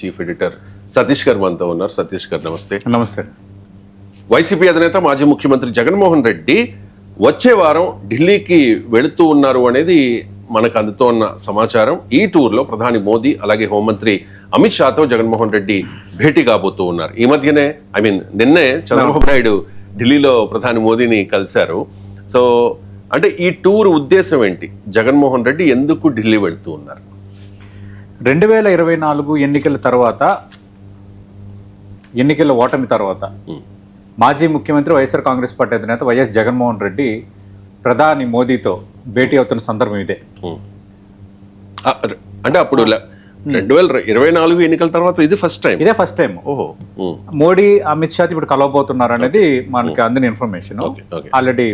Chief editor Satish గారు మనతో ఉన్నారు. సతీష్ గారు నమస్తే. నమస్తే. వైసీపీ అధినేత మాజీ ముఖ్యమంత్రి జగన్మోహన్ రెడ్డి వచ్చే వారం ఢిల్లీకి వెళుతూ ఉన్నారు అనేది మనకు అందుతోన్న సమాచారం. ఈ టూర్లో ప్రధాని మోదీ అలాగే హోంమంత్రి అమిత్ షాతో జగన్మోహన్ రెడ్డి భేటీ కాబోతూ ఉన్నారు. ఈ మధ్యనే నిన్నే చంద్రబాబు నాయుడు ఢిల్లీలో ప్రధాని మోదీని కలిశారు. సో అంటే ఈ టూర్ ఉద్దేశం ఏంటి? జగన్మోహన్ రెడ్డి ఎందుకు ఢిల్లీ వెళ్తూ ఉన్నారు? 2024 ఎన్నికల తర్వాత, ఎన్నికల ఓటమి తర్వాత మాజీ ముఖ్యమంత్రి వైఎస్ఆర్ కాంగ్రెస్ పార్టీ అధినేత వైఎస్ జగన్మోహన్ రెడ్డి ప్రధాని మోదీతో భేటీ అవుతున్న సందర్భం ఇదే. అంటే అప్పుడు 2024 ఎన్నికల తర్వాత ఇదే ఫస్ట్ టైం. ఓహో. మోడీ అమిత్ షా ఇప్పుడు కలవబోతున్నారు అనేది మనకి అందిన ఇన్ఫర్మేషన్. ఆల్రెడీ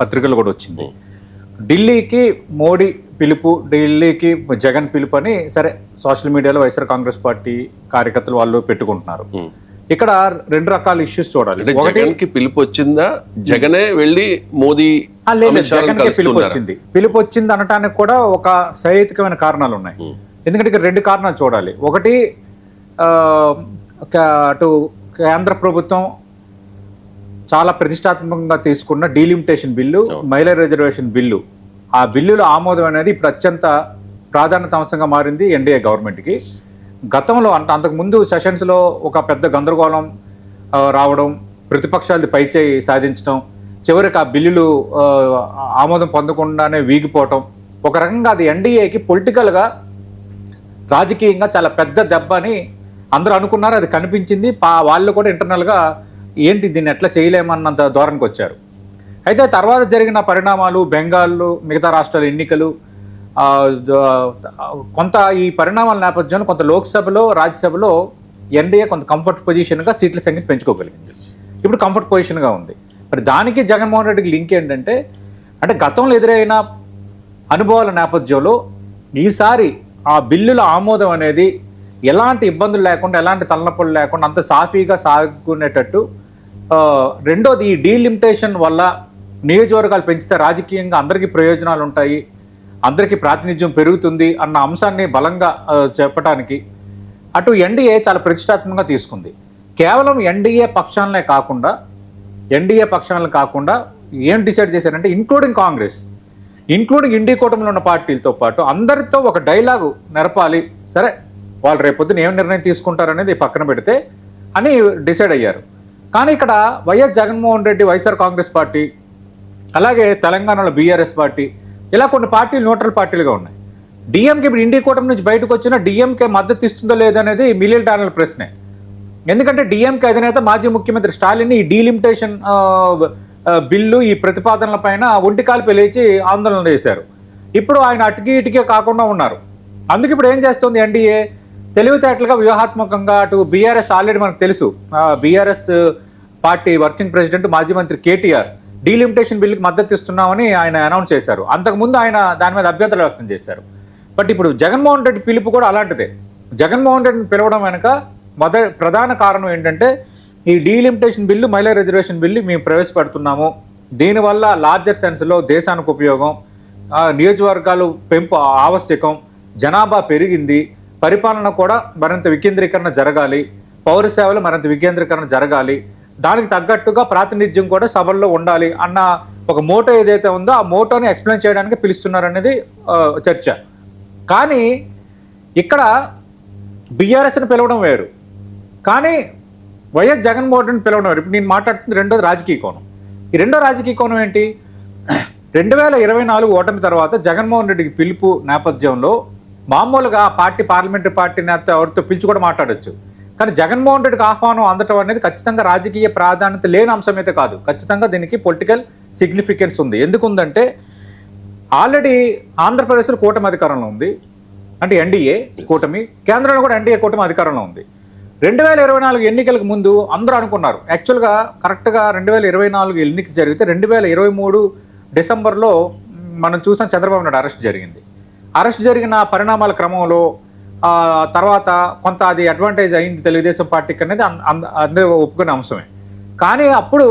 పత్రికలు కూడా వచ్చింది. ఢిల్లీకి మోడీ పిలుపు, ఢిల్లీకి జగన్ పిలుపు అని సరే సోషల్ మీడియాలో వైఎస్ఆర్ కాంగ్రెస్ పార్టీ కార్యకర్తలు వాళ్ళు పెట్టుకుంటున్నారు. ఇక్కడ రెండు రకాల ఇష్యూస్ చూడాలి. జగన్కి పిలుపు వచ్చిందా, జగనే వెళ్ళి మోదీ? జగన్కి పిలుపు వచ్చింది. పిలుపు వచ్చింది అనటానికి కూడా ఒక సహేతుకమైన కారణాలు ఉన్నాయి. ఎందుకంటే ఇక్కడ రెండు కారణాలు చూడాలి. ఒకటి, అటు కేంద్ర ప్రభుత్వం చాలా ప్రతిష్టాత్మకంగా తీసుకున్న డీలిమిటేషన్ బిల్లు, మహిళా రిజర్వేషన్ బిల్లు, ఆ బిల్లుల ఆమోదం అనేది ఇప్పుడు అత్యంత ప్రాధాన్యత అంశంగా మారింది ఎన్డీఏ గవర్నమెంట్కి. గతంలో అంతకుముందు సెషన్స్లో ఒక పెద్ద గందరగోళం రావడం, ప్రతిపక్షాలది పైచేయి సాధించడం, చివరికి ఆ బిల్లులు ఆమోదం పొందకుండానే వీగిపోవటం, ఒక రకంగా అది ఎన్డీఏకి పొలిటికల్గా రాజకీయంగా చాలా పెద్ద దెబ్బ అని అందరూ అనుకున్నారు. అది కనిపించింది. వాళ్ళు కూడా ఇంటర్నల్గా ఏంటి దీన్ని ఎట్లా చేయలేమన్నంత ధోరణికి వచ్చారు. అయితే తర్వాత జరిగిన పరిణామాలు, బెంగాల్లో మిగతా రాష్ట్రాల ఎన్నికలు, కొంత ఈ పరిణామాల నేపథ్యంలో కొంత లోక్సభలో, రాజ్యసభలో ఎన్డీఏ కొంత కంఫర్ట్ పొజిషన్గా సీట్ల సంఖ్యను పెంచుకోగలిగింది. ఇప్పుడు కంఫర్ట్ పొజిషన్గా ఉంది. మరి దానికి జగన్మోహన్ రెడ్డికి లింక్ ఏంటంటే, అంటే గతంలో ఎదురైన అనుభవాల నేపథ్యంలో ఈసారి ఆ బిల్లుల ఆమోదం అనేది ఎలాంటి ఇబ్బందులు లేకుండా, ఎలాంటి తలనొప్పులు లేకుండా అంత సాఫీగా సాగుకునేటట్టు. రెండోది, ఈ డీలిమిటేషన్ వల్ల నియోజకవర్గాలు పెంచితే రాజకీయంగా అందరికీ ప్రయోజనాలు ఉంటాయి, అందరికీ ప్రాతినిధ్యం పెరుగుతుంది అన్న అంశాన్ని బలంగా చెప్పడానికి అటు ఎన్డీఏ చాలా ప్రతిష్టాత్మకంగా తీసుకుంది. కేవలం ఎన్డీఏ పక్షాలనే కాకుండా ఏం డిసైడ్ చేశారంటే, ఇంక్లూడింగ్ కాంగ్రెస్, ఇంక్లూడింగ్ ఇండి కూటమిలో ఉన్న పార్టీలతో పాటు అందరితో ఒక డైలాగు నెరపాలి. సరే వాళ్ళు రేపొద్దున ఏం నిర్ణయం తీసుకుంటారనేది పక్కన పెడితే అని డిసైడ్ అయ్యారు. కానీ ఇక్కడ వైఎస్ జగన్మోహన్ రెడ్డి, వైఎస్ఆర్ కాంగ్రెస్ పార్టీ, అలాగే తెలంగాణలో బీఆర్ఎస్ పార్టీ, ఇలా కొన్ని పార్టీలు న్యూట్రల్ పార్టీలుగా ఉన్నాయి. డిఎంకే ఇప్పుడు ఇండి కూటమి నుంచి బయటకు వచ్చిన డిఎంకే మద్దతు ఇస్తుందో లేదనేది మిలియన్ డాలర్ల ప్రశ్నే. ఎందుకంటే డిఎంకే అధినేత మాజీ ముఖ్యమంత్రి స్టాలిన్ ఈ డీలిమిటేషన్ బిల్లు, ఈ ప్రతిపాదనల పైన ఒంటికాలు లేచి ఆందోళన చేశారు. ఇప్పుడు ఆయన అటుకి ఇటుకే కాకుండా ఉన్నారు. అందుకు ఇప్పుడు ఏం చేస్తుంది ఎన్డీఏ? తెలివితేటలుగా, వ్యూహాత్మకంగా అటు బీఆర్ఎస్, ఆల్రెడీ మనకు తెలుసు బీఆర్ఎస్ పార్టీ వర్కింగ్ ప్రెసిడెంట్ మాజీ మంత్రి కేటీఆర్ డీలిమిటేషన్ బిల్లుకి మద్దతు ఇస్తున్నామని ఆయన అనౌన్స్ చేశారు. అంతకుముందు ఆయన దాని మీద అభ్యంతరాలు వ్యక్తం చేశారు. బట్ ఇప్పుడు జగన్మోహన్ రెడ్డి పిలుపు కూడా అలాంటిదే. జగన్మోహన్ రెడ్డిని పిలవడం వెనుక ప్రధాన కారణం ఏంటంటే, ఈ డీలిమిటేషన్ బిల్లు, మహిళా రిజర్వేషన్ బిల్లు మేము ప్రవేశపెడుతున్నాము, దీనివల్ల లార్జర్ సెన్స్లో దేశానికి ఉపయోగం, నియోజకవర్గాలు పెంపు ఆవశ్యకం, జనాభా పెరిగింది, పరిపాలన కూడా మరింత వికేంద్రీకరణ జరగాలి, పౌర సేవలు మరింత వికేంద్రీకరణ జరగాలి, దానికి తగ్గట్టుగా ప్రాతినిధ్యం కూడా సభల్లో ఉండాలి అన్న ఒక మోటో ఏదైతే ఉందో ఆ మోటోని ఎక్స్ప్లెయిన్ చేయడానికి పిలుస్తున్నారనేది చర్చ. కానీ ఇక్కడ బీఆర్ఎస్ని పిలవడం వేరు, కానీ వైఎస్ జగన్మోహన్ రెడ్డిని పిలవడం వేరు. ఇప్పుడు నేను మాట్లాడుతుంది రెండోది రాజకీయ కోణం. ఈ రెండో రాజకీయ కోణం ఏంటి? 2024 ఓటమి తర్వాత జగన్మోహన్ రెడ్డికి పిలుపు నేపథ్యంలో మామూలుగా పార్టీ, పార్లమెంటరీ పార్టీ నేత ఎవరితో పిలిచి కూడా మాట్లాడచ్చు. కానీ జగన్మోహన్ రెడ్డికి ఆహ్వానం అందటం అనేది ఖచ్చితంగా రాజకీయ ప్రాధాన్యత లేని అంశం అయితే కాదు. ఖచ్చితంగా దీనికి పొలిటికల్ సిగ్నిఫికెన్స్ ఉంది. ఎందుకుందంటే, ఆల్రెడీ ఆంధ్రప్రదేశ్లో కూటమి అధికారంలో ఉంది, అంటే ఎన్డీఏ కూటమి, కేంద్రంలో కూడా ఎన్డీఏ కూటమి అధికారంలో ఉంది. 2024 ఎన్నికలకు ముందు అందరూ అనుకున్నారు, యాక్చువల్గా కరెక్ట్గా 2024 ఎన్నిక జరిగితే 2023 డిసెంబర్లో మనం చూసాం చంద్రబాబు నాయుడు అరెస్ట్ జరిగింది. అరెస్ట్ జరిగిన పరిణామాల క్రమంలో తర్వాత కొంత అది అడ్వాంటేజ్ అయింది తెలుగుదేశం పార్టీకి అనేది అందరూ ఒప్పుకునే అంశమే. కానీ అప్పుడు